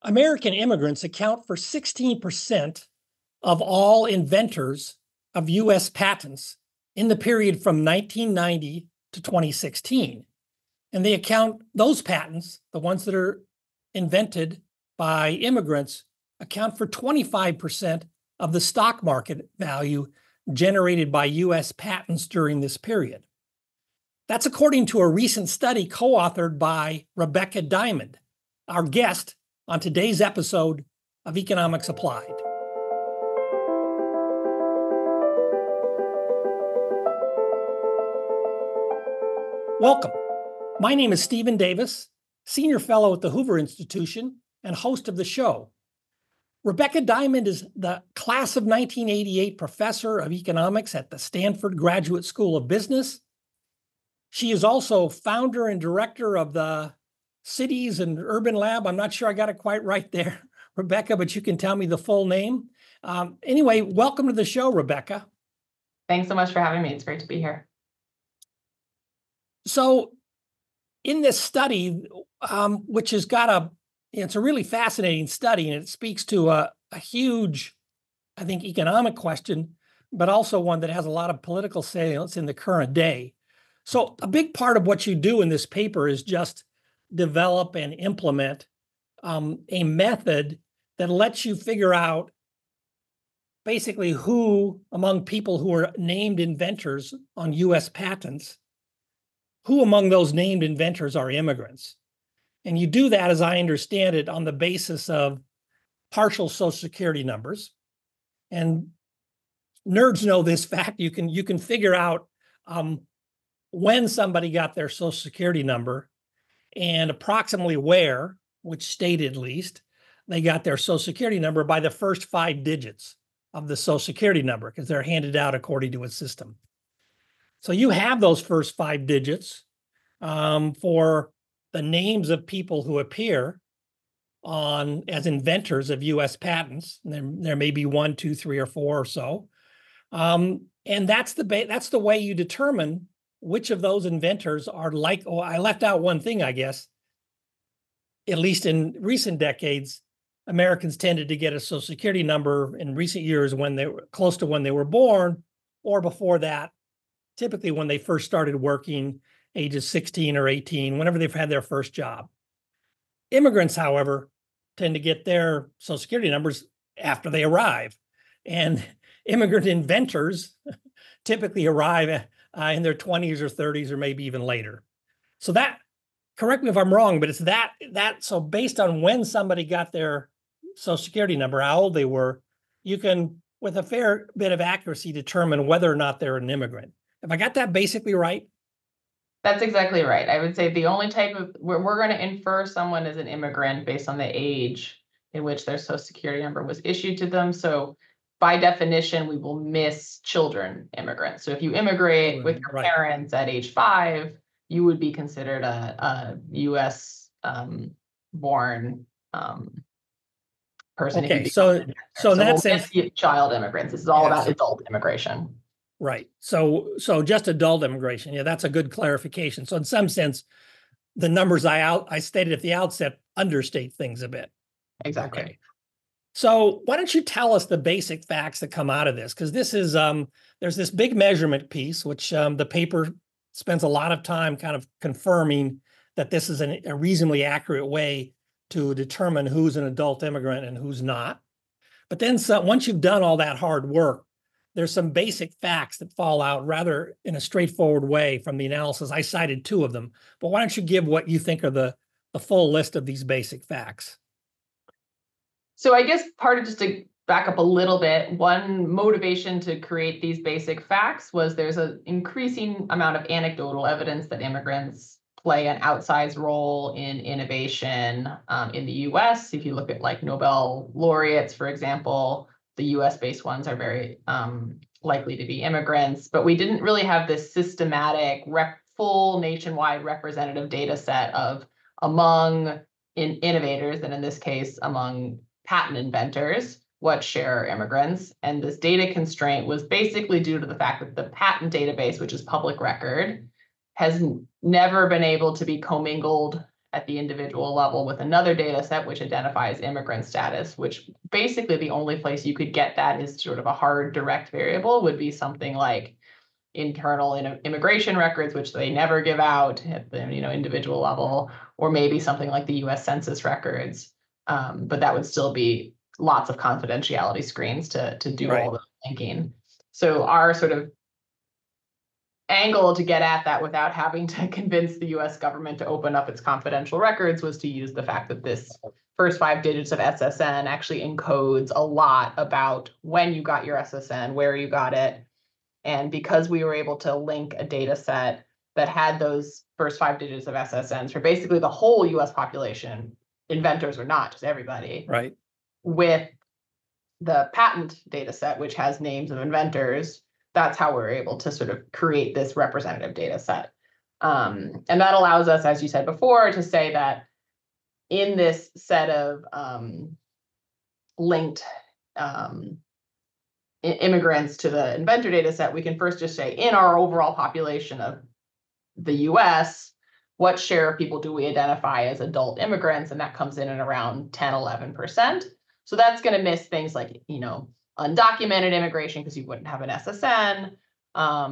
American immigrants account for 16% of all inventors of US patents in the period from 1990 to 2016. And they account, those patents, the ones that are invented by immigrants, account for 25% of the stock market value generated by US patents during this period. That's according to a recent study co-authored by Rebecca Diamond, our guest on today's episode of Economics Applied. Welcome. My name is Stephen Davis, Senior Fellow at the Hoover Institution and host of the show. Rebecca Diamond is the class of 1988 professor of economics at the Stanford Graduate School of Business. She is also founder and director of the Cities and Urban Lab. I'm not sure I got it quite right there, Rebecca, but you can tell me the full name. Anyway, welcome to the show, Rebecca. Thanks so much for having me. It's great to be here. So in this study, which has got it's a really fascinating study, and it speaks to a huge, I think, economic question, but also one that has a lot of political salience in the current day. So a big part of what you do in this paper is just develop and implement a method that lets you figure out basically who, among people who are named inventors on US patents, who among those named inventors are immigrants. And you do that, as I understand it, on the basis of partial Social Security numbers. And nerds know this fact. You can figure out when somebody got their Social Security number and approximately where, which state at least, they got their Social Security number by the first 5 digits of the Social Security number, because they're handed out according to a system. So you have those first 5 digits for the names of people who appear as inventors of US patents. There may be 1, 2, 3, or 4 or so. And that's the way you determine which of those inventors are like. Oh, I left out one thing, I guess. At least in recent decades, Americans tended to get a Social Security number in recent years when they were close to when they were born, or before that, typically when they first started working, ages 16 or 18, whenever they've had their first job. Immigrants, however, tend to get their Social Security numbers after they arrive. And immigrant inventors typically arrive in their 20s or 30s or maybe even later. So that, correct me if I'm wrong, but it's that. So based on when somebody got their Social Security number, how old they were, you can, with a fair bit of accuracy, determine whether or not they're an immigrant. Have I got that basically right? That's exactly right. I would say the only type of, we're going to infer someone is an immigrant based on the age in which their Social Security number was issued to them. So by definition, we will miss children immigrants. So if you immigrate with your parents at age 5, you would be considered a U.S. born person. Okay, so in that sense, child immigrants. This is all about adult immigration. Right. So just adult immigration. Yeah, that's a good clarification. So in some sense, the numbers I stated at the outset understate things a bit. Exactly. Okay. So why don't you tell us the basic facts that come out of this? Because this is there's this big measurement piece, which the paper spends a lot of time kind of confirming that this is a reasonably accurate way to determine who's an adult immigrant and who's not. But then once you've done all that hard work, there's some basic facts that fall out rather in a straightforward way from the analysis. I cited 2 of them, but why don't you give what you think are the full list of these basic facts? So I guess part of, just to back up a little bit, one motivation to create these basic facts was there's an increasing amount of anecdotal evidence that immigrants play an outsized role in innovation in the US. If you look at like Nobel laureates, for example, the US-based ones are very likely to be immigrants, but we didn't really have this systematic, full nationwide representative data set of among innovators, and in this case, among patent inventors, what share are immigrants. And this data constraint was basically due to the fact that the patent database, which is public record, has never been able to be commingled at the individual level with another data set which identifies immigrant status, which basically the only place you could get that is sort of a hard direct variable would be something like internal immigration records, which they never give out at the individual level, or maybe something like the US Census records. But that would still be lots of confidentiality screens to do all the linking. So our sort of angle to get at that without having to convince the US government to open up its confidential records was to use the fact that this first 5 digits of SSN actually encodes a lot about when you got your SSN, where you got it. And because we were able to link a data set that had those first 5 digits of SSNs for basically the whole US population, inventors or not, just everybody, Right. with the patent data set, which has names of inventors, that's how we're able to sort of create this representative data set. And that allows us, as you said before, to say that in this set of linked immigrants to the inventor data set, we can first just say in our overall population of the US, what share of people do we identify as adult immigrants? And that comes in at around 10, 11%. So that's going to miss things like, undocumented immigration because you wouldn't have an SSN.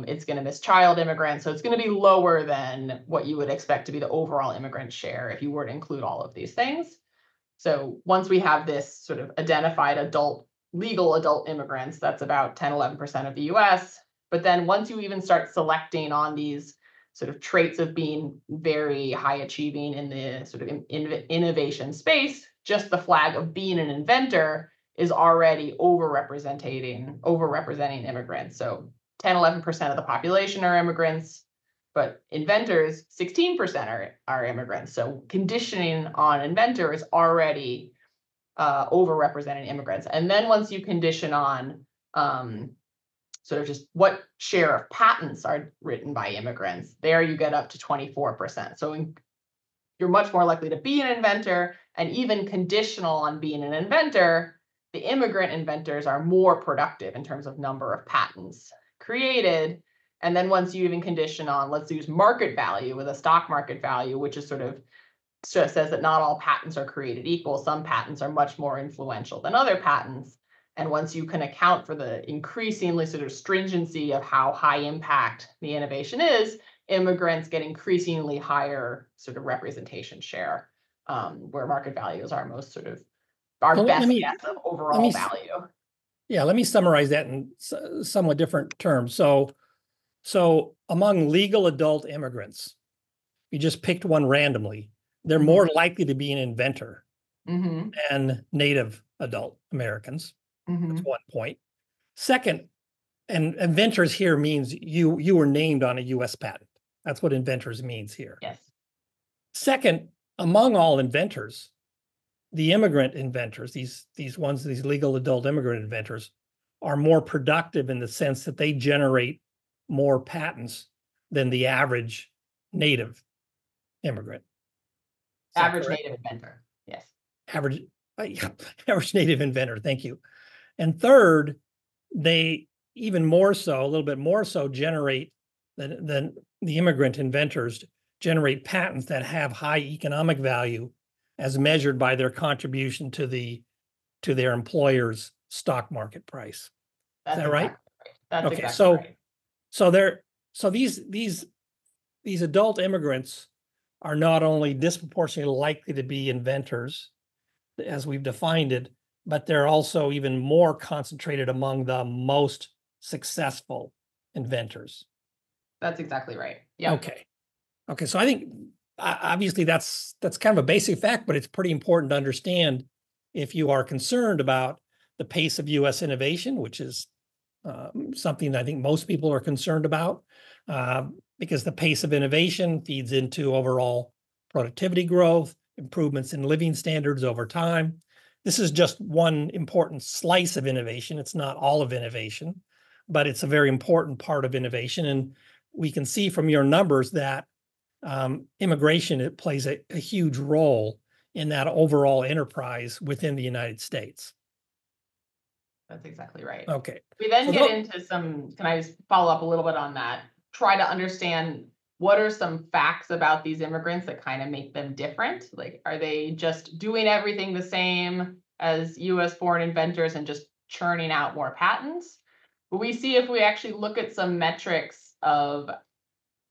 It's going to miss child immigrants. So it's going to be lower than what you would expect to be the overall immigrant share if you were to include all of these things. So once we have this sort of identified legal adult immigrants, that's about 10, 11% of the US. But then once you even start selecting on these sort of traits of being very high achieving in the sort of innovation space, just the flag of being an inventor is already overrepresenting immigrants. So 10, 11% of the population are immigrants, but inventors, 16% are immigrants. So conditioning on inventor is already overrepresenting immigrants. And then once you condition on sort of just what share of patents are written by immigrants, there you get up to 24%. So you're much more likely to be an inventor, and even conditional on being an inventor, the immigrant inventors are more productive in terms of number of patents created. And then once you even condition on, let's use market value with a stock market value, which is says that not all patents are created equal. Some patents are much more influential than other patents. And once you can account for the increasingly sort of stringency of how high impact the innovation is, immigrants get increasingly higher sort of representation share, where market value is our most sort of best guess of overall value. Yeah, let me summarize that in somewhat different terms. So among legal adult immigrants, you just picked one randomly, they're more likely to be an inventor than native adult Americans. That's one point. Second, and inventors here means you were named on a US patent. That's what inventors means here. Yes. Second, among all inventors, the immigrant inventors, these legal adult immigrant inventors, are more productive in the sense that they generate more patents than the average native immigrant. Native inventor, yes. Average native inventor, thank you. And third, they even more so, a little bit more so, generate than the immigrant inventors generate patents that have high economic value as measured by their contribution to their employer's stock market price. Is that right? That's okay. Exactly right. So these adult immigrants are not only disproportionately likely to be inventors, as we've defined it, but they're also even more concentrated among the most successful inventors. That's exactly right. Yeah. Okay. So I think obviously that's kind of a basic fact, but it's pretty important to understand if you are concerned about the pace of U.S. innovation, which is something that I think most people are concerned about, because the pace of innovation feeds into overall productivity growth, improvements in living standards over time. This is just one important slice of innovation. It's not all of innovation, but it's a very important part of innovation. And we can see from your numbers that immigration, it plays a huge role in that overall enterprise within the United States. That's exactly right. Okay. We then get into some, can I just follow up a little bit on that? Try to understand what are some facts about these immigrants that kind of make them different? Like, are they just doing everything the same as US foreign inventors and just churning out more patents? But we see if we actually look at some metrics of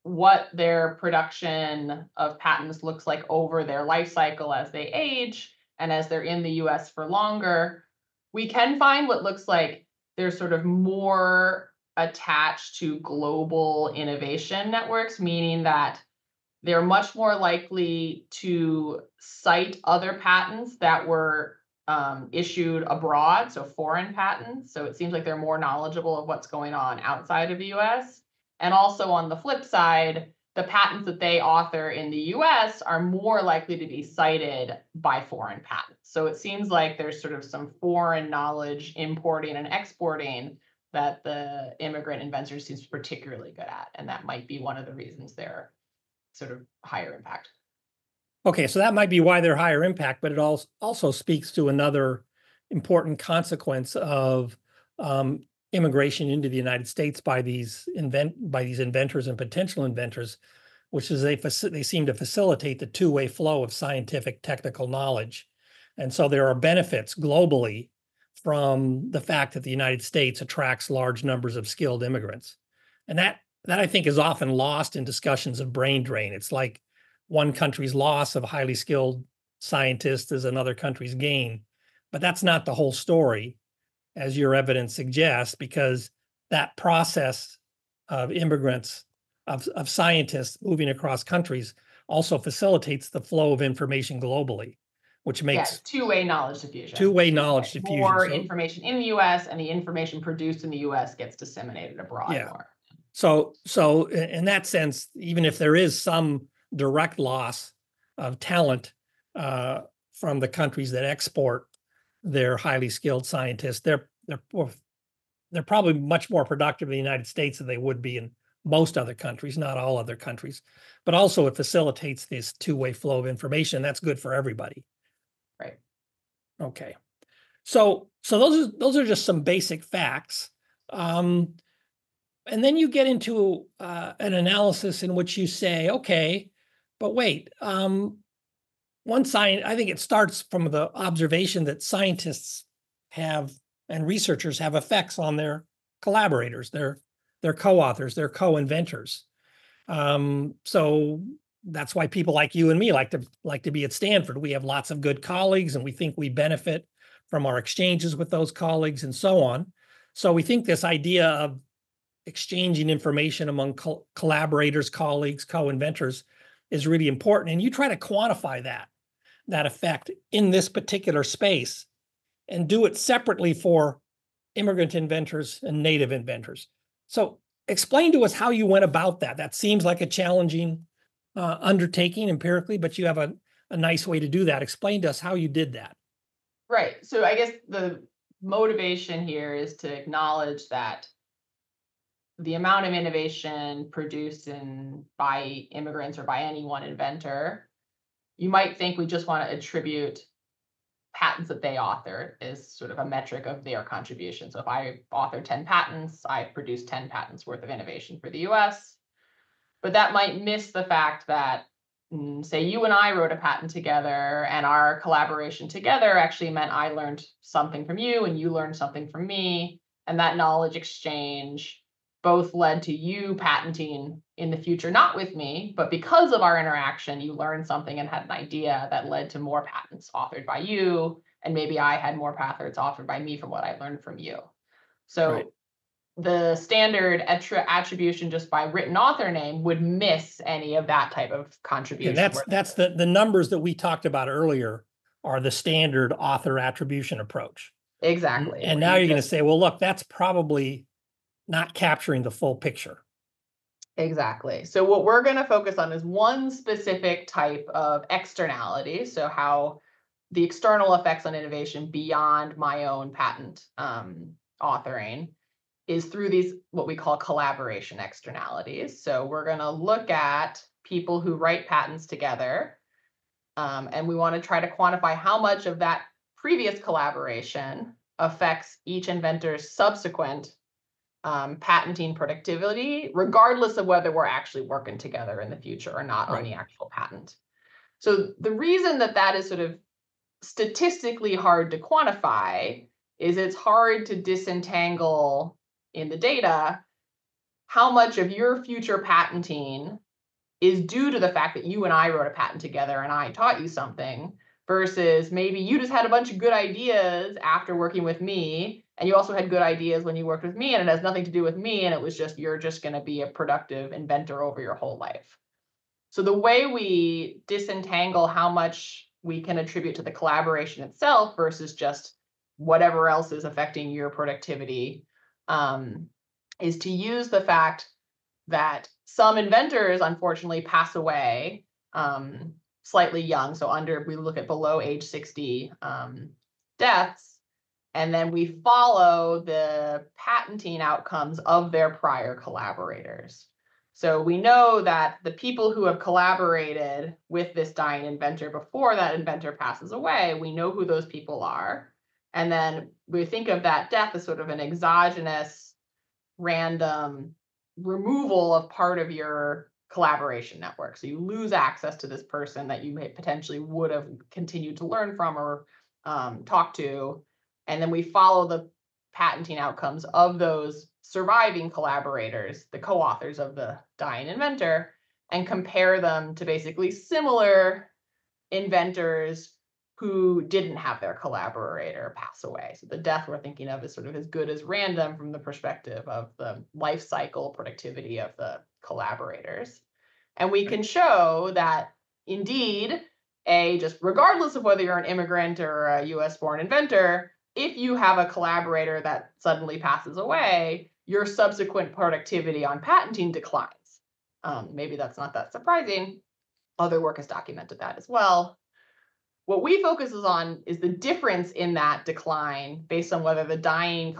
what their production of patents looks like over their life cycle as they age and as they're in the US for longer, we can find what looks like they're sort of more attached to global innovation networks, meaning that they're much more likely to cite other patents that were issued abroad, so foreign patents. So it seems like they're more knowledgeable of what's going on outside of the US. And also on the flip side, the patents that they author in the US are more likely to be cited by foreign patents. So it seems like there's sort of some foreign knowledge importing and exporting that the immigrant inventors seems particularly good at. And that might be one of the reasons they're sort of higher impact. Okay, so that might be why they're higher impact, but it also speaks to another important consequence of immigration into the United States by these inventors and potential inventors, which is they seem to facilitate the two-way flow of scientific technical knowledge. And so there are benefits globally from the fact that the United States attracts large numbers of skilled immigrants. And that I think is often lost in discussions of brain drain. It's like one country's loss of highly skilled scientists is another country's gain. But that's not the whole story, as your evidence suggests, because that process of immigrants, of scientists moving across countries also facilitates the flow of information globally, which makes two-way knowledge diffusion. Two-way knowledge diffusion. More information in the US and the information produced in the US gets disseminated abroad more. So in that sense, even if there is some direct loss of talent from the countries that export their highly skilled scientists, they're probably much more productive in the United States than they would be in most other countries, not all other countries. But also it facilitates this two-way flow of information. That's good for everybody. Right. Okay. So those are just some basic facts. And then you get into an analysis in which you say, okay, but wait, I think it starts from the observation that scientists have and researchers have effects on their collaborators, their co-authors, their co-inventors. So that's why people like you and me like to be at Stanford. We have lots of good colleagues, and we think we benefit from our exchanges with those colleagues and so on. So we think this idea of exchanging information among collaborators, colleagues, co-inventors is really important. And you try to quantify that effect in this particular space and do it separately for immigrant inventors and native inventors. So explain to us how you went about that. That seems like a challenging undertaking empirically, but you have a nice way to do that. Explain to us how you did that. Right. So I guess the motivation here is to acknowledge that the amount of innovation produced by immigrants or by any one inventor, you might think we just want to attribute patents that they authored as sort of a metric of their contribution. So if I author 10 patents, I produce 10 patents worth of innovation for the US. But that might miss the fact that, say, you and I wrote a patent together, and our collaboration together actually meant I learned something from you and you learned something from me. And that knowledge exchange both led to you patenting in the future, not with me, but because of our interaction, you learned something and had an idea that led to more patents authored by you. And maybe I had more patents authored by me from what I learned from you. So right. The standard attribution just by written author name would miss any of that type of contribution. And that's the numbers that we talked about earlier are the standard author attribution approach. Exactly. And now you're going to say, well, look, that's probably not capturing the full picture. Exactly. So what we're going to focus on is one specific type of externality. So how the external effects on innovation beyond my own patent authoring is through these, what we call collaboration externalities. So we're going to look at people who write patents together, and we want to try to quantify how much of that previous collaboration affects each inventor's subsequent patenting productivity, regardless of whether we're actually working together in the future or not on the actual patent. So the reason that that is sort of statistically hard to quantify is it's hard to disentangle in the data how much of your future patenting is due to the fact that you and I wrote a patent together and I taught you something, versus maybe you just had a bunch of good ideas after working with me, and you also had good ideas when you worked with me, and it has nothing to do with me, and it was just you're just going to be a productive inventor over your whole life. So the way we disentangle how much we can attribute to the collaboration itself versus just whatever else is affecting your productivity is to use the fact that some inventors unfortunately pass away slightly young. So we look at below age 60 deaths, and then we follow the patenting outcomes of their prior collaborators. So we know that the people who have collaborated with this dying inventor before that inventor passes away, we know who those people are. And then we think of that death as sort of an exogenous, random removal of part of your collaboration network. So you lose access to this person that you may potentially would have continued to learn from or talk to. And then we follow the patenting outcomes of those surviving collaborators, the co-authors of the dying inventor, and compare them to basically similar inventors who didn't have their collaborator pass away. So the death we're thinking of is sort of as good as random from the perspective of the life cycle productivity of the collaborators. And we can show that indeed, just regardless of whether you're an immigrant or a US born inventor, if you have a collaborator that suddenly passes away, your subsequent productivity on patenting declines. Maybe that's not that surprising. Other work has documented that as well. What we focus on is the difference in that decline based on whether the dying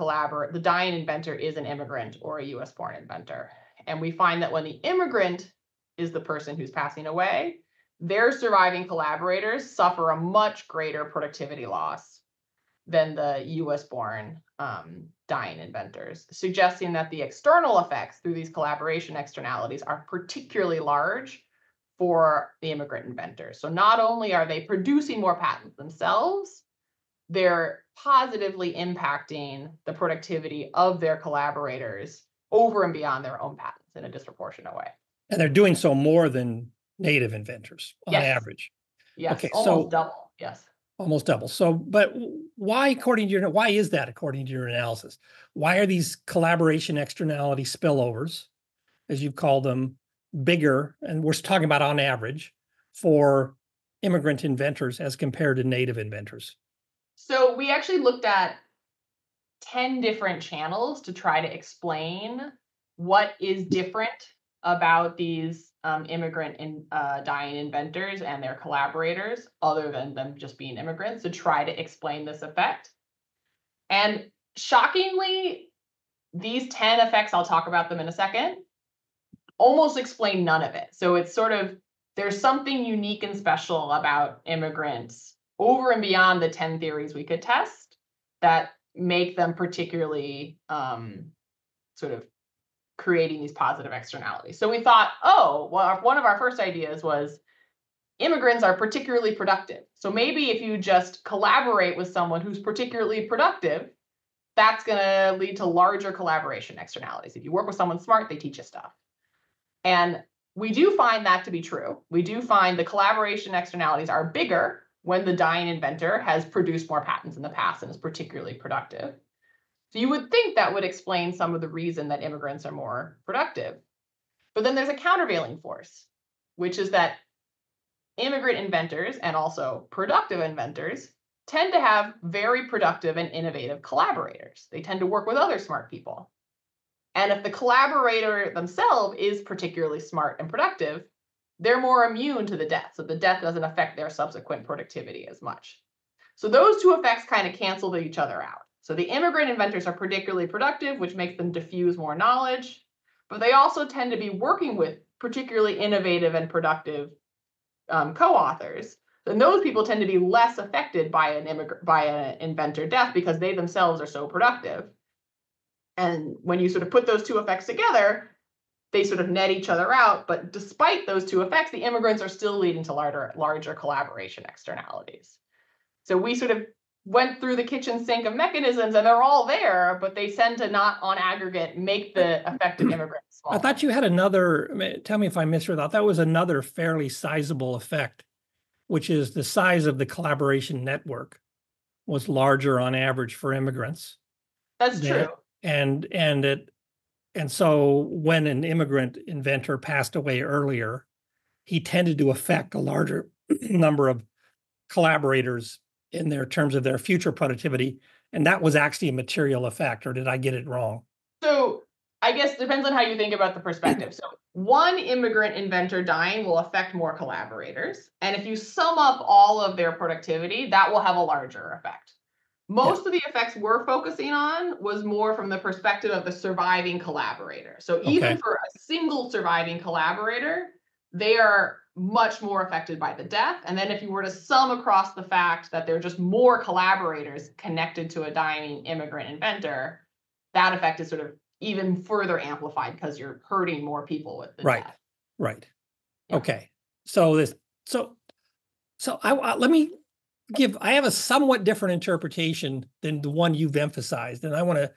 inventor is an immigrant or a US born inventor. And we find that when the immigrant is the person who's passing away, their surviving collaborators suffer a much greater productivity loss than the US born dying inventors, suggesting that the external effects through these collaboration externalities are particularly large for the immigrant inventors. So not only are they producing more patents themselves, they're positively impacting the productivity of their collaborators over and beyond their own patents in a disproportionate way. And they're doing so more than native inventors on average. Yes, okay, almost double, yes. Almost double. So, but why is that according to your analysis? Why are these collaboration externality spillovers, as you've called them, bigger, and we're talking about on average, for immigrant inventors as compared to native inventors? So we actually looked at 10 different channels to try to explain what is different about these immigrant and dying inventors and their collaborators, other than them just being immigrants, to try to explain this effect. And shockingly, these 10 effects, I'll talk about them in a second, almost explain none of it. So it's sort of, there's something unique and special about immigrants over and beyond the 10 theories we could test that make them particularly sort of creating these positive externalities. So we thought, one of our first ideas was immigrants are particularly productive. So maybe if you just collaborate with someone who's particularly productive, that's going to lead to larger collaboration externalities. If you work with someone smart, they teach you stuff. And we do find that to be true. We do find the collaboration externalities are bigger when the dying inventor has produced more patents in the past and is particularly productive. So you would think that would explain some of the reason that immigrants are more productive. But then there's a countervailing force, which is that immigrant inventors and also productive inventors tend to have very productive and innovative collaborators. They tend to work with other smart people. And if the collaborator themselves is particularly smart and productive, they're more immune to the death. So the death doesn't affect their subsequent productivity as much. So those two effects kind of cancel each other out. So the immigrant inventors are particularly productive, which makes them diffuse more knowledge, but they also tend to be working with particularly innovative and productive co-authors. And those people tend to be less affected by an inventor death because they themselves are so productive. And when you sort of put those two effects together, they sort of net each other out. But despite those two effects, the immigrants are still leading to larger collaboration externalities. So we sort of went through the kitchen sink of mechanisms, and they're all there, but they tend to not, on aggregate, make the effect of immigrants smaller. I thought you had another, tell me if I misread, I thought that was another fairly sizable effect, which is the size of the collaboration network was larger on average for immigrants. That's true. And so when an immigrant inventor passed away earlier, he tended to affect a larger number of collaborators in their terms of their future productivity. And that was actually a material effect, or did I get it wrong? So I guess it depends on how you think about the perspective. So one immigrant inventor dying will affect more collaborators. And if you sum up all of their productivity, that will have a larger effect. Most of the effects we're focusing on was more from the perspective of the surviving collaborator. So even for a single surviving collaborator, they are much more affected by the death. And then if you were to sum across the fact that there are just more collaborators connected to a dying immigrant inventor, that effect is sort of even further amplified because you're hurting more people with the death. Right. Yeah. Okay. So let me I have a somewhat different interpretation than the one you've emphasized, and I want to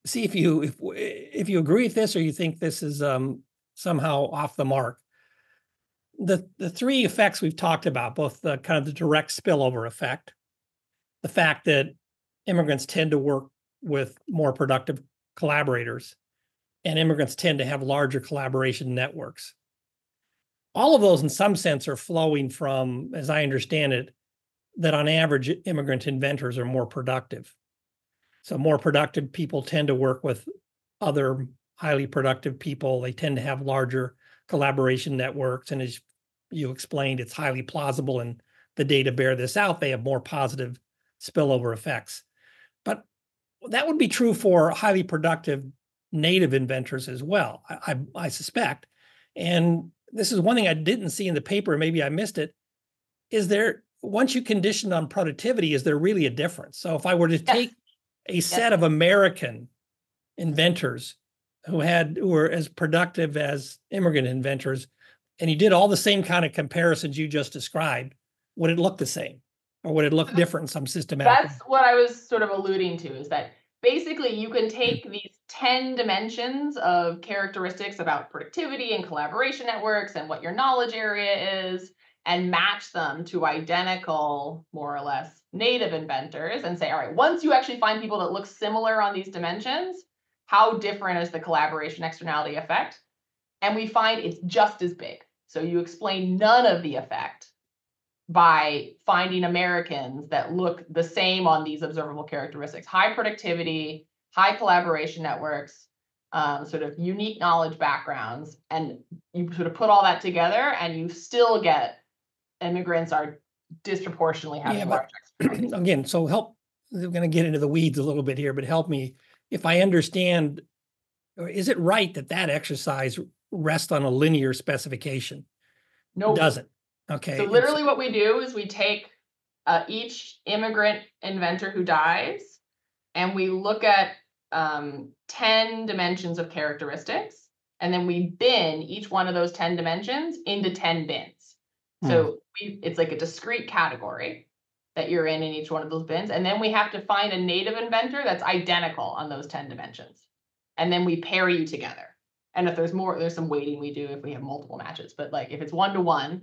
see if you agree with this or you think this is somehow off the mark. The three effects we've talked about, both the kind of the direct spillover effect, the fact that immigrants tend to work with more productive collaborators, and immigrants tend to have larger collaboration networks. All of those, in some sense, are flowing from, as I understand it, that on average, immigrant inventors are more productive. So more productive people tend to work with other highly productive people. They tend to have larger collaboration networks. And as you explained, it's highly plausible, and the data bear this out. They have more positive spillover effects. But that would be true for highly productive native inventors as well, I suspect. And this is one thing I didn't see in the paper, maybe I missed it. Is there, once you condition on productivity, is there really a difference? So if I were to take a set of American inventors who were as productive as immigrant inventors, and you did all the same kind of comparisons you just described, would it look the same? Or would it look different in some systematic? That's what I was sort of alluding to, is that basically you can take these 10 dimensions of characteristics about productivity and collaboration networks and what your knowledge area is, and match them to identical, more or less, native inventors and say, all right, once you actually find people that look similar on these dimensions, how different is the collaboration externality effect? And we find it's just as big. So you explain none of the effect by finding Americans that look the same on these observable characteristics: high productivity, high collaboration networks, sort of unique knowledge backgrounds. And you sort of put all that together and you still get immigrants are disproportionately having large experiences. Again, so we're going to get into the weeds a little bit here, but help me if I understand, or is it right that exercise rests on a linear specification? No, it doesn't. Okay. So literally what we do is we take each immigrant inventor who dies, and we look at 10 dimensions of characteristics, and then we bin each one of those 10 dimensions into 10 bins. So it's like a discrete category that you're in each one of those bins. And then we have to find a native inventor that's identical on those 10 dimensions. And then we pair you together. And if there's more, there's some weighting we do if we have multiple matches. But like if it's 1-to-1,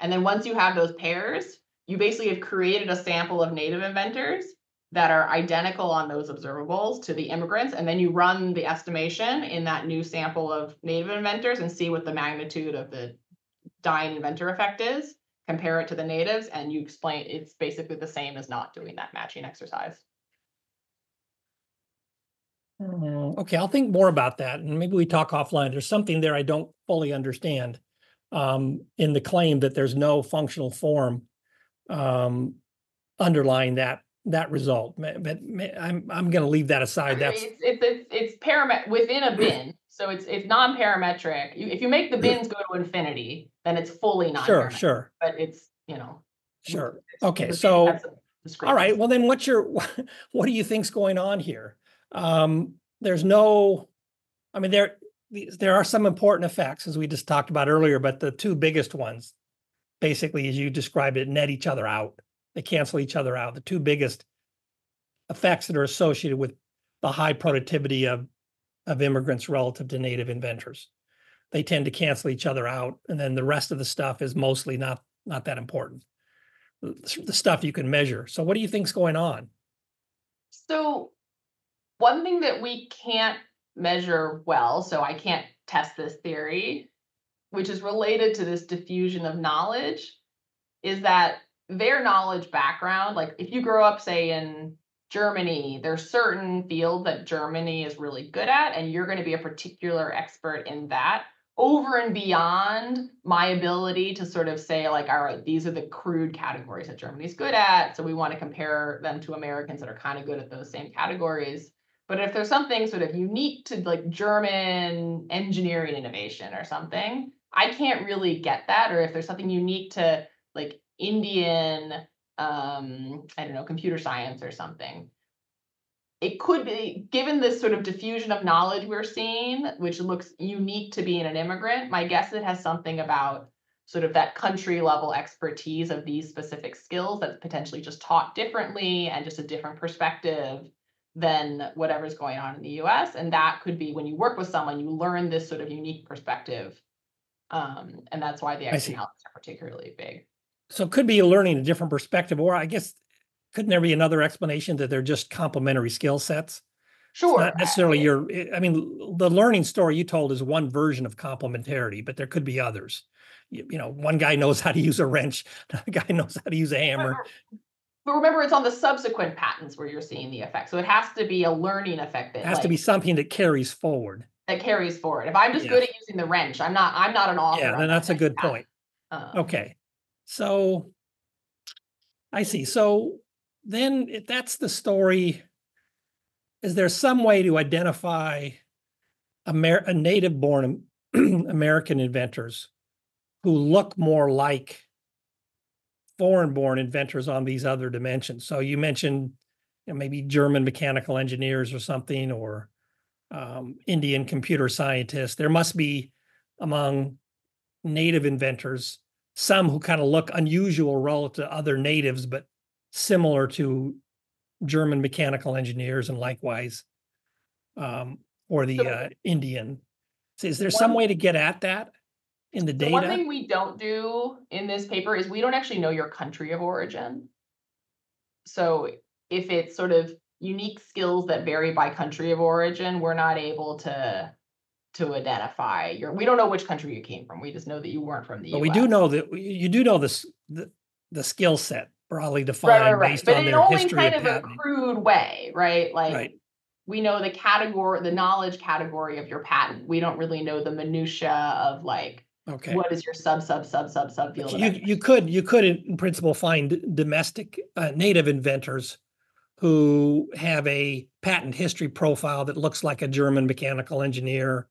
and then once you have those pairs, you basically have created a sample of native inventors that are identical on those observables to the immigrants. And then you run the estimation in that new sample of native inventors and see what the magnitude of the dying inventor effect is, compare it to the natives, and you explain it's basically the same as not doing that matching exercise. Okay, I'll think more about that, and maybe we talk offline. There's something there I don't fully understand in the claim that there's no functional form underlying that result. But I'm going to leave that aside. That's it's within a bin, so it's non-parametric. If you make the bins go to infinity, then it's fully non-parametric. Sure. But it's sure. Okay, so all right. Well, then what do you think's going on here? there's no, I mean, there are some important effects, as we just talked about earlier, but the two biggest ones, basically, as you described it, net each other out. They cancel each other out. The two biggest effects that are associated with the high productivity of immigrants relative to native inventors. They tend to cancel each other out, and then the rest of the stuff is mostly not that important. The stuff you can measure. So what do you think's going on? So one thing that we can't measure well, so I can't test this theory, which is related to this diffusion of knowledge, is that their knowledge background, like if you grow up, say, in Germany, there's certain fields that Germany is really good at, and you're going to be a particular expert in that, over and beyond my ability to sort of say, like, all right, these are the crude categories that Germany's good at, so we want to compare them to Americans that are kind of good at those same categories. But if there's something sort of unique to like German engineering innovation or something, I can't really get that. Or if there's something unique to like Indian, I don't know, computer science or something, it could be, given this sort of diffusion of knowledge we're seeing, which looks unique to being an immigrant, my guess it has something about sort of that country level expertise of these specific skills that's potentially just taught differently and just a different perspective than whatever's going on in the US. And that could be when you work with someone, you learn this sort of unique perspective. And that's why the externalities are particularly big. So it could be learning a different perspective, or I guess, couldn't there be another explanation that they're just complementary skill sets? Sure. It's not necessarily I mean, the learning story you told is one version of complementarity, but there could be others. You know, one guy knows how to use a wrench, another guy knows how to use a hammer. But remember, it's on the subsequent patents where you're seeing the effect. So it has to be a learning effect. It has to be something that carries forward. That carries forward. If I'm just good at using the wrench, I'm not an author. Yeah, then that's a good point. Okay. So I see. So then if that's the story, is there some way to identify a native-born American inventors who look more like foreign-born inventors on these other dimensions? So you mentioned, you know, maybe German mechanical engineers or something, or Indian computer scientists. There must be among native inventors some who kind of look unusual relative to other natives, but similar to German mechanical engineers, and likewise, or the Indian. So is there some way to get at that in the data? One thing we don't do in this paper is we don't actually know your country of origin. So if it's sort of unique skills that vary by country of origin, we're not able to identify we don't know which country you came from. We just know that you weren't from the US. But we do know that you do know the skill set broadly defined based on their history of patenting. But in only kind of a crude way, right? Like we know the category, the knowledge category of your patent. We don't really know the minutia of like, what is your sub field? You could in principle find domestic native inventors who have a patent history profile that looks like a German mechanical engineer,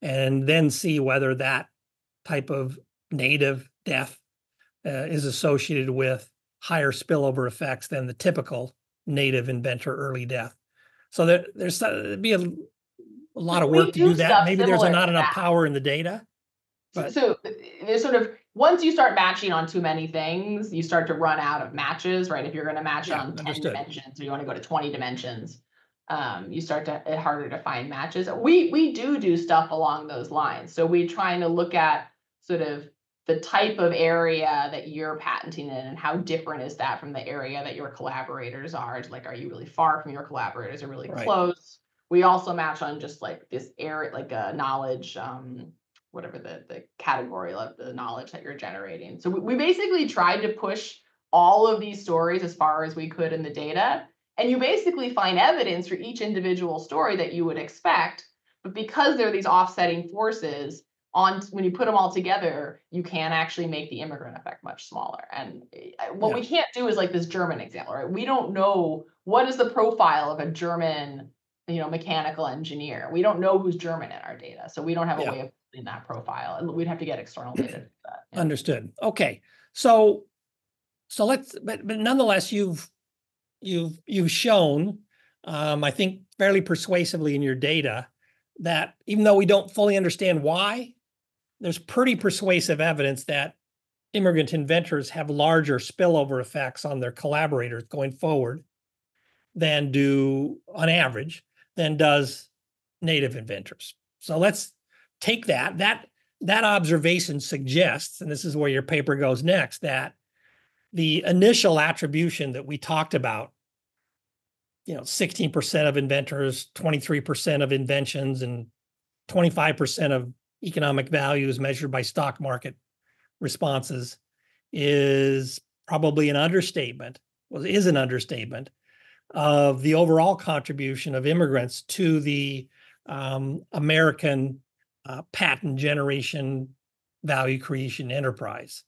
and then see whether that type of native death is associated with higher spillover effects than the typical native inventor early death. So there'd be a lot of work to do that. Maybe there's not enough power in the data. But. So there's sort of, once you start matching on too many things, you start to run out of matches, right? If you're going to match on 10 dimensions, or you want to go to 20 dimensions, you start to it's harder to find matches. We do stuff along those lines. So we're trying to look at sort of the type of area that you're patenting in, and how different is that from the area that your collaborators are. It's like, are you really far from your collaborators, or really close? We also match on just like this area, like a knowledge, whatever the category of the knowledge that you're generating. So we basically tried to push all of these stories as far as we could in the data. And you basically find evidence for each individual story that you would expect. But because there are these offsetting forces, when you put them all together, you can actually make the immigrant effect much smaller. And what we can't do is like this German example, right? We don't know what is the profile of a German, mechanical engineer. We don't know who's German in our data. So we don't have a way of in that profile, and we'd have to get external data for that. Understood. Okay. So let's, but nonetheless, you've shown I think fairly persuasively in your data, that even though we don't fully understand why, there's pretty persuasive evidence that immigrant inventors have larger spillover effects on their collaborators going forward than do, on average, than does native inventors. So let's take that. That observation suggests, and this is where your paper goes next, that the initial attribution that we talked about, 16% of inventors, 23% of inventions, and 25% of economic value is measured by stock market responses, is probably an understatement, is an understatement of the overall contribution of immigrants to the American patent generation, value creation enterprise.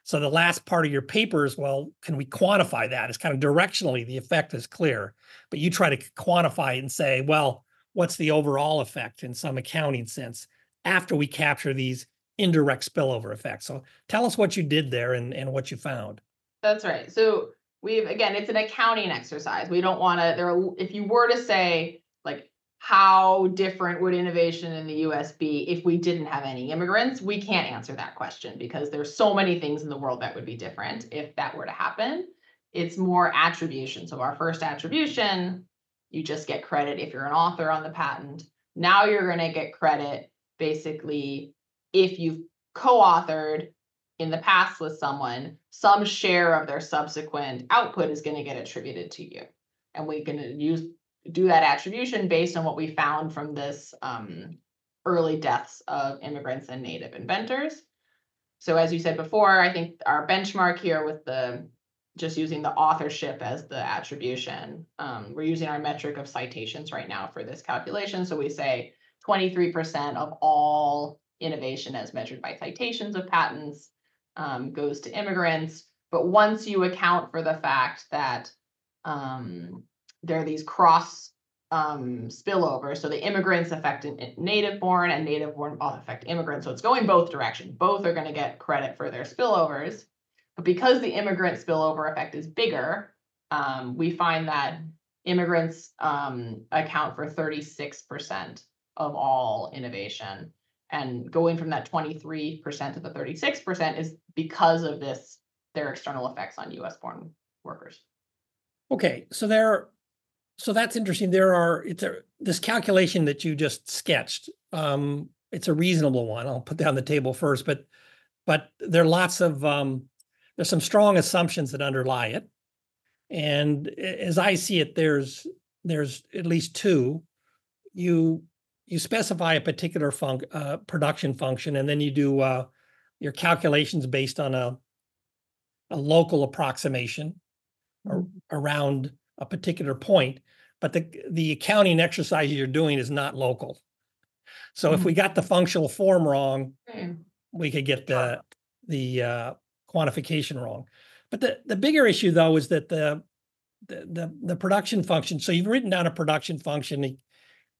So the last part of your paper is, well, can we quantify that? It's kind of directionally, the effect is clear, but you try to quantify it and say, well, what's the overall effect in some accounting sense after we capture these indirect spillover effects? So tell us what you did there and what you found. That's right. So again, it's an accounting exercise. We don't want to, if you were to say, like, how different would innovation in the US be if we didn't have any immigrants? We can't answer that question because there's so many things in the world that would be different if that were to happen. It's more attribution. So our first attribution, you just get credit if you're an author on the patent. Now you're going to get credit basically if you've co-authored in the past with someone, some share of their subsequent output is going to get attributed to you. And we can do that attribution based on what we found from this early deaths of immigrants and native inventors. So as you said before, I think our benchmark here with just using the authorship as the attribution, we're using our metric of citations right now for this calculation. So we say 23% of all innovation as measured by citations of patents goes to immigrants. But once you account for the fact that there are these cross spillovers, so the immigrants affect native born and native born affect immigrants. So it's going both directions. Both are going to get credit for their spillovers. But because the immigrant spillover effect is bigger, we find that immigrants account for 36% of all innovation. And going from that 23% to the 36% is because of their external effects on US born workers. Okay, so that's interesting. This calculation that you just sketched, it's a reasonable one. I'll put that on the table first, but there are lots of there's some strong assumptions that underlie it. And as I see it, there's at least two. You specify a particular production function, and then you do your calculations based on a local approximation around a particular point. But the accounting exercise you're doing is not local. So if we got the functional form wrong, we could get the quantification wrong. But the bigger issue, though, is that the production function. So you've written down a production function.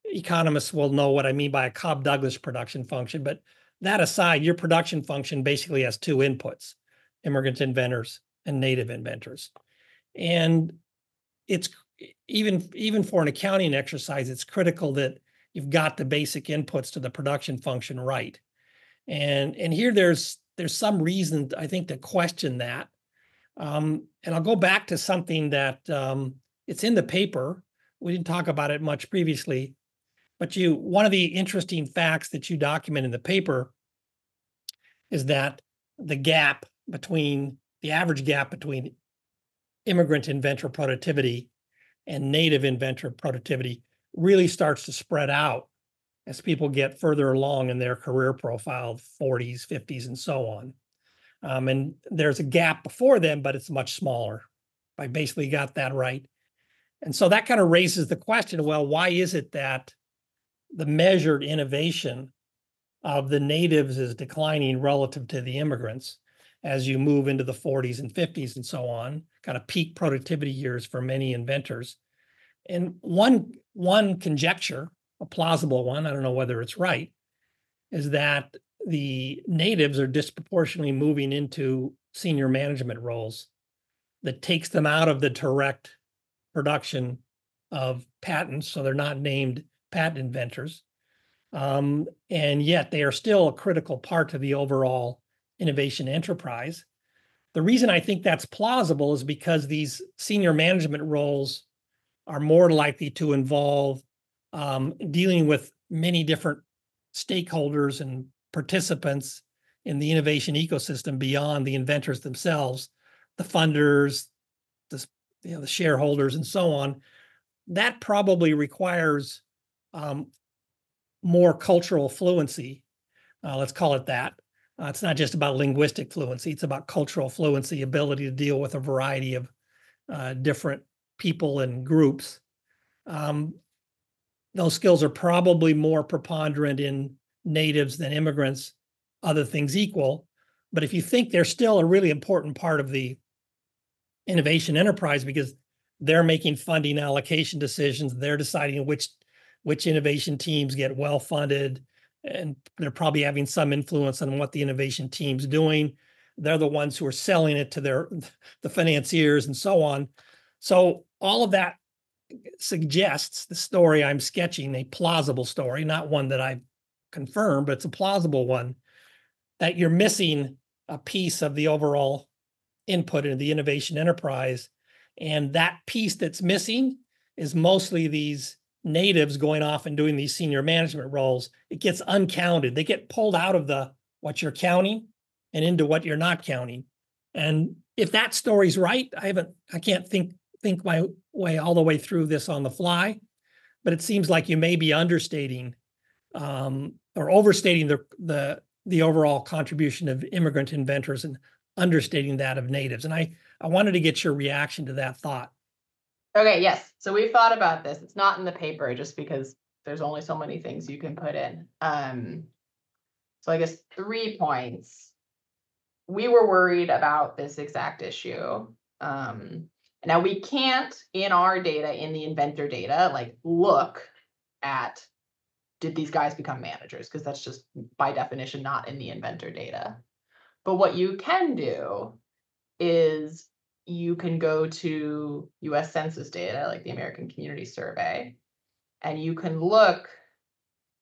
Economists will know what I mean by a Cobb-Douglas production function. But that aside, your production function basically has two inputs: immigrant inventors and native inventors. And it's even for an accounting exercise, it's critical that you've got the basic inputs to the production function right. And here there's some reason, I think, to question that. And I'll go back to something that it's in the paper. We didn't talk about it much previously, but one of the interesting facts that you document in the paper is that the average gap between immigrant inventor productivity and native inventor productivity really starts to spread out as people get further along in their career profile, 40s, 50s, and so on. And there's a gap before them, but it's much smaller. I basically got that right. And so that kind of raises the question, well, why is it that the measured innovation of the natives is declining relative to the immigrants as you move into the 40s and 50s and so on, kind of peak productivity years for many inventors? And one conjecture, a plausible one, I don't know whether it's right, is that the natives are disproportionately moving into senior management roles that takes them out of the direct production of patents, so they're not named patent inventors. And yet they are still a critical part of the overall innovation enterprise. The reason I think that's plausible is because these senior management roles are more likely to involve dealing with many different stakeholders and participants in the innovation ecosystem beyond the inventors themselves, the funders, the shareholders, and so on. That probably requires more cultural fluency. Let's call it that. It's not just about linguistic fluency, it's about cultural fluency, ability to deal with a variety of different people and groups. Those skills are probably more preponderant in natives than immigrants, other things equal. But if you think they're still a really important part of the innovation enterprise because they're making funding allocation decisions, they're deciding which innovation teams get well funded, and they're probably having some influence on what the innovation team's doing. They're the ones who are selling it to the financiers and so on. So all of that suggests the story I'm sketching, a plausible story, not one that I've confirmed, but it's a plausible one, that you're missing a piece of the overall input into the innovation enterprise. And that piece that's missing is mostly these natives going off and doing these senior management roles. It gets uncounted. They get pulled out of what you're counting and into what you're not counting. And if that story's right, I can't think my way all the way through this on the fly, but it seems like you may be understating or overstating the overall contribution of immigrant inventors and understating that of natives. And I wanted to get your reaction to that thought. Okay, yes. So we've thought about this. It's not in the paper just because there's only so many things you can put in. So I guess 3 points. We were worried about this exact issue. Now we can't, in our data, in the inventor data, like look at, did these guys become managers? Because that's just by definition not in the inventor data. But what you can do is you can go to US Census data, like the American Community Survey, and you can look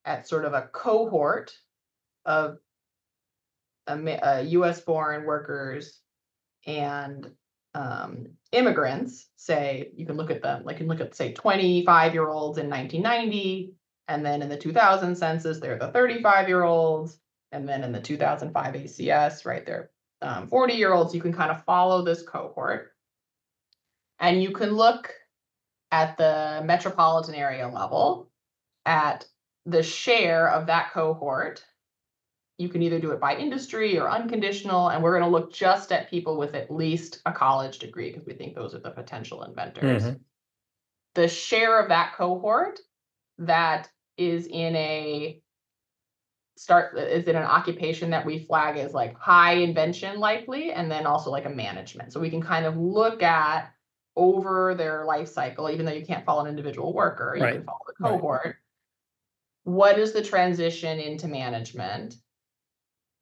at sort of a cohort of US-born workers and immigrants. Say you can look at them, like you can look at, say, 25-year-olds in 1990, and then in the 2000 census, they're the 35-year-olds, and then in the 2005 ACS, right, they're 40-year-olds. You can kind of follow this cohort, and you can look at the metropolitan area level at the share of that cohort. You can either do it by industry or unconditional, and we're going to look just at people with at least a college degree because we think those are the potential inventors. Mm-hmm. The share of that cohort that is in an occupation that we flag as like high invention likely, and then also like a management. So we can kind of look at over their life cycle, even though you can't follow an individual worker, you can follow the cohort. Right. What is the transition into management?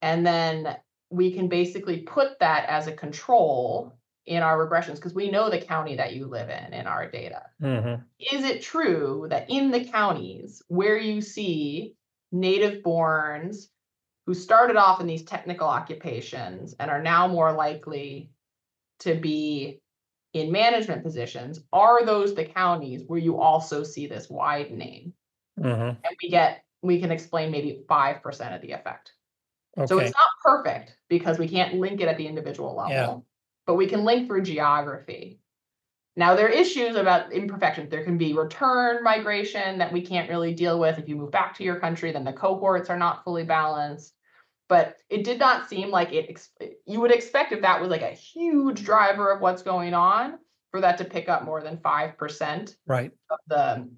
And then we can basically put that as a control in our regressions because we know the county that you live in our data. Mm-hmm. Is it true that in the counties where you see native-borns who started off in these technical occupations and are now more likely to be in management positions, are those the counties where you also see this widening? Mm-hmm. And we can explain maybe 5% of the effect. Okay. So it's not perfect because we can't link it at the individual level, but we can link through geography. Now, there are issues about imperfections. There can be return migration that we can't really deal with. If you move back to your country, then the cohorts are not fully balanced. But it did not seem like you would expect if that was like a huge driver of what's going on for that to pick up more than 5% of the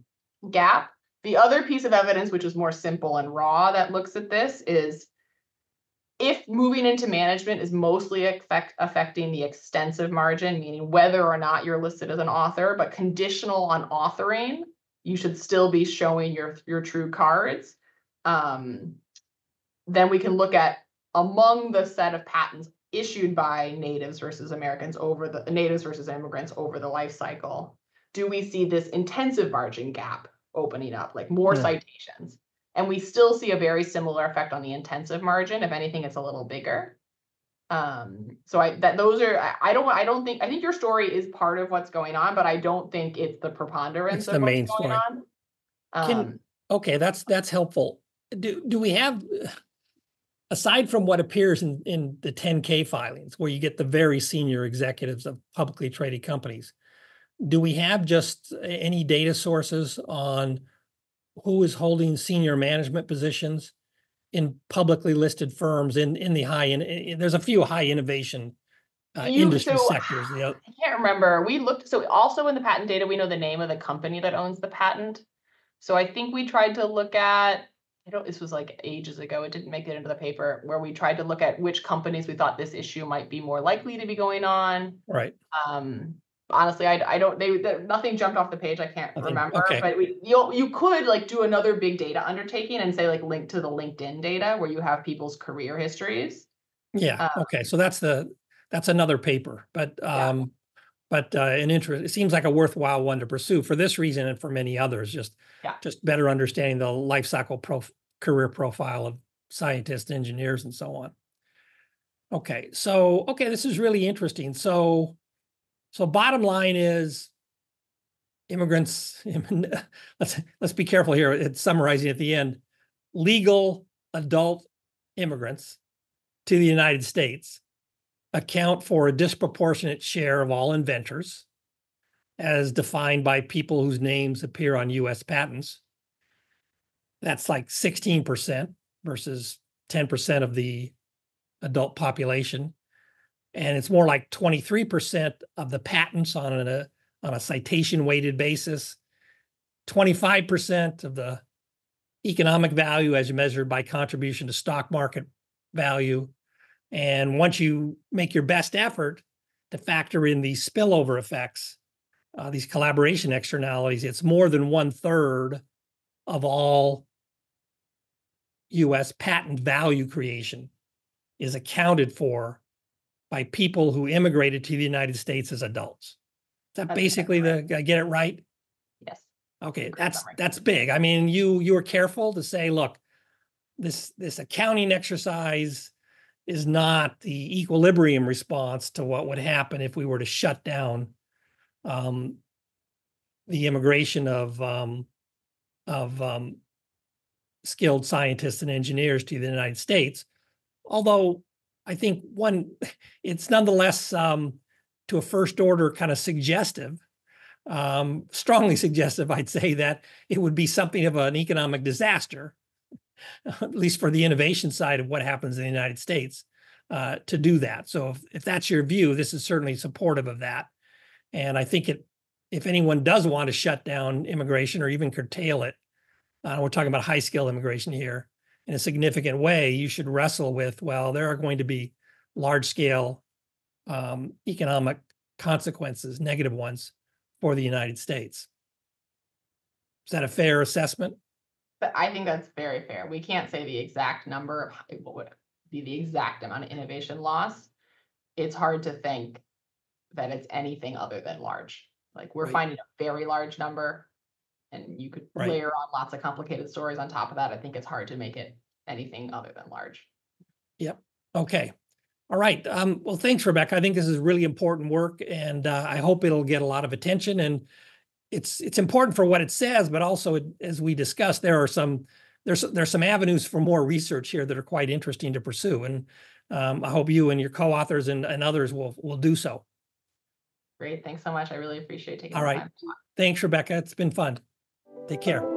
gap. The other piece of evidence, which is more simple and raw that looks at this, is if moving into management is mostly affecting the extensive margin, meaning whether or not you're listed as an author, but conditional on authoring, you should still be showing your true cards. Then we can look at among the set of patents issued by natives versus Americans natives versus immigrants over the life cycle. do we see this intensive margin gap opening up, like more Hmm. citations? And we still see a very similar effect on the intensive margin. If anything, it's a little bigger. So I don't think, I think your story is part of what's going on, but I don't think it's the preponderance It's of the what's main going story. on. Can, okay, that's helpful. Do we have, aside from what appears in the 10K filings, where you get the very senior executives of publicly traded companies, do we have just any data sources on who is holding senior management positions in publicly listed firms in the there's a few high innovation industry sectors. I can't remember. We looked, so also in the patent data, we know the name of the company that owns the patent. So I think we tried to look at, this was like ages ago, it didn't make it into the paper, where we tried to look at which companies we thought this issue might be more likely to be going on. Right. Honestly, I don't, nothing jumped off the page. I can't remember, okay. but you could like do another big data undertaking and say like link to the LinkedIn data where you have people's career histories. Yeah. Okay. So that's another paper, but an interest. It seems like a worthwhile one to pursue for this reason and for many others. Just better understanding the life cycle career profile of scientists, engineers, and so on. Okay. So this is really interesting. So bottom line is immigrants. Let's be careful here. It's summarizing at the end. Legal adult immigrants to the United States account for a disproportionate share of all inventors, as defined by people whose names appear on U.S. patents. That's like 16% versus 10% of the adult population. And it's more like 23% of the patents on a citation weighted basis, 25% of the economic value as measured by contribution to stock market value. And once you make your best effort to factor in these spillover effects, these collaboration externalities, it's more than 1/3 of all U.S. patent value creation is accounted for by people who immigrated to the United States as adults. Is that basically I get it right? Yes. Okay, that's big. I mean, you were careful to say, look, this accounting exercise is not the equilibrium response to what would happen if we were to shut down the immigration of skilled scientists and engineers to the United States. Although I think it's nonetheless to a first order kind of suggestive, strongly suggestive, I'd say, that it would be something of an economic disaster, at least for the innovation side of what happens in the United States, to do that. So if that's your view, this is certainly supportive of that. And I think if anyone does want to shut down immigration or even curtail it, we're talking about high skill immigration here, in a significant way, you should wrestle with, well, there are going to be large scale economic consequences, negative ones, for the United States. Is that a fair assessment? But I think that's very fair. We can't say the exact number of what would be the exact amount of innovation loss. It's hard to think that it's anything other than large. Like we're finding a very large number, and you could layer on lots of complicated stories on top of that. I think it's hard to make it anything other than large. Yep. Okay. All right. Well, thanks, Rebecca. I think this is really important work, and I hope it'll get a lot of attention. And it's important for what it says, but also, as we discussed, there's some avenues for more research here that are quite interesting to pursue. And I hope you and your co-authors and others will do so. Great. Thanks so much. I really appreciate taking the time. Thanks, Rebecca. It's been fun. Take care.